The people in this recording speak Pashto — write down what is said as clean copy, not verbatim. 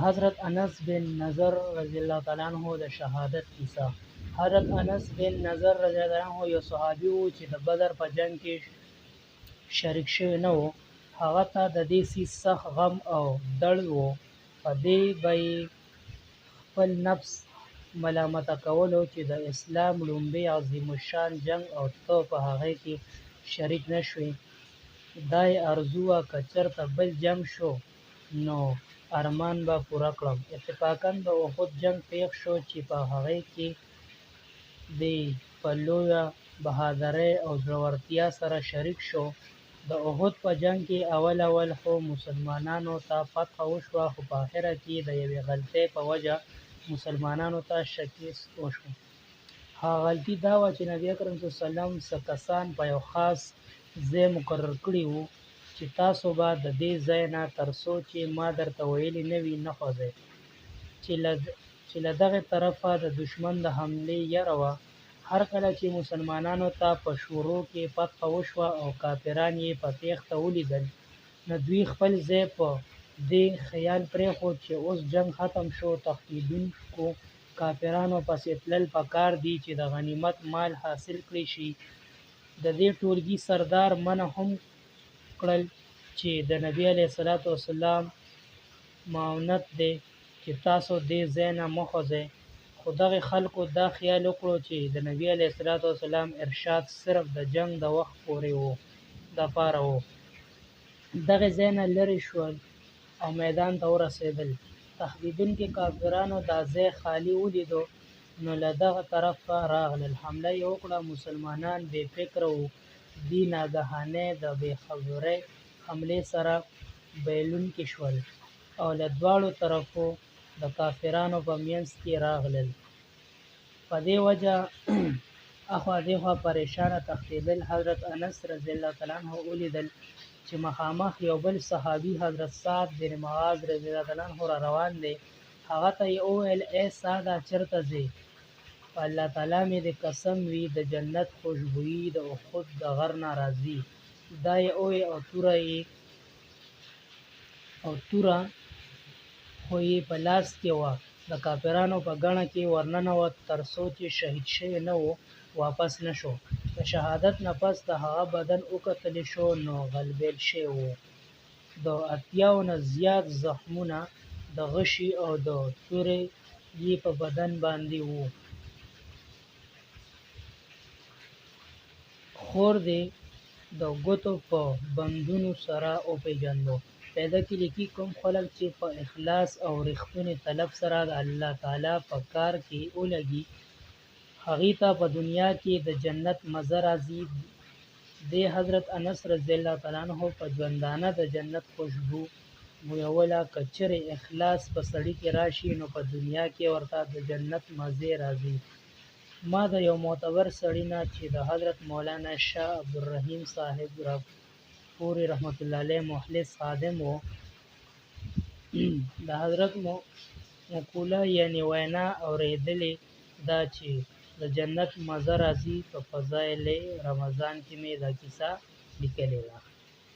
حضرت انس بن نضر رضی الله تعالی عنہ د شهادت کیسه. حضرت انس بن نضر رضی الله عنه یو صحابي وو چې د بدر په جنگ کې شریک شوی نه وو. هغه ته د دې سیس سخت غم او درد وو. په دې به خپل نفس ملامته کولو چې د اسلام لومړی عظیم الشان جنگ او ته په هغه کې شریک نه شوې. دا یې ارزو وه که چېرته بل جنګ شو نو ارمان به پوره کړم. اتفاقاً د احد جنګ پیښ شو چې په هغې کې دی په لویه بهادرۍ او زړورتیا سره شریک شو. د احد په جنګ کې اول خو مسلمانانو ته فتحه وشوه، خو په اخره کې د یوې غلطۍ په وجه مسلمانانو ته شکست وشو. هغه غلطي دا وه چې نبي اکرم صلی الله علیه وسلم څه کسان په یو خاص ځای مقرر کړي وو چې تاسو به د دې ځای نه تر څو چې ما درته ویلي نه وي نه خوځئ. چې له دغې طرفه د دښمن د حملې یره وه. هر کله چې مسلمانانو ته په شروع کې فتحه وشوه او کافران یې په تېښته ولیدل، نو دوی خپل ځای په دې خیال پرېښود چې اوس جنګ ختم شو، تښتېدونکو کافرانو پسې تلل پکار دي چې د غنیمت مال حاصل کړی شي. د دې ټولګي سردار منع هم کړل چې د نبي علیه الصلاة والسلام معاونت دی چې تاسو دې ځای نه مه خوځئ. خو دغې خلکو دا خیال وکړو چې د نبي علیه الصلاة والسلام ارشاد صرف د جنګ د وخت پورې دپاره و. دغې ځای نه لرې شول او میدان ته ورسېدل. تښتېدونکي کافرانو دا ځای خالي ولیدو نو له دغه طرفه راغلل. حمله یې وکړه. مسلمانان بې فکره وو. دوی ناګهاني د بې خبرۍ حملې سره بایلونکي شول او له دواړو طرفو د کافرانو په منځ کې راغلل. په دې وجه اخوا دېخوا پریشانه تښتېدل. حضرت انس رضی الله تعالی عنه ولیدل چې مخامخ یو بل صحابي حضرت سعد بن معاذ رضی الله تعالی عنه را روان دی. هغه ته یې وویل: ای سعده، چېرته ځې؟ په الله تعالی مې دې قسم وي د جنت خوشبويي د احد د غر نه راځي. دا یې ووی او توره خو یې په لاس کې وه. د کافرانو په ګڼه کې ورننوت. تر څو چې شهید شوی نه و واپس نه شو. د شهادت نه پس د هغه بدن وکتلی شو نو غلبیل شوی و. د 80 نه زیات زخمونه د غشي او د تورې یې په بدن باندې وو. خور دې د ګوتو په بندونو سره وپېژندو. پیدا کې لیکي: کوم خلک چې په اخلاص او رښتوني طلب سره د الله تعالی په کار کې ولګي، هغې ته په دنیا کې د جنت مزه راځي. دې حضرت انس رضی الله تعالی عنه په ژوندانه د جنت خوشبو بویوله. که چېرې اخلاص په سړي کې راشي نو په دنیا کې ورته د جنت مزې راځي. ما د یو معتبر سړي نه چې د حضرت مولانا شاه عبدالرحیم صاحب پورې رحمت الله علیه مخلص خادم و، د حضرت مقوله یعنی وینا اورېدلې ده چې د جنت مزه راځي. په فضایل رمضان کې مې دا کیسه لیکلې ده.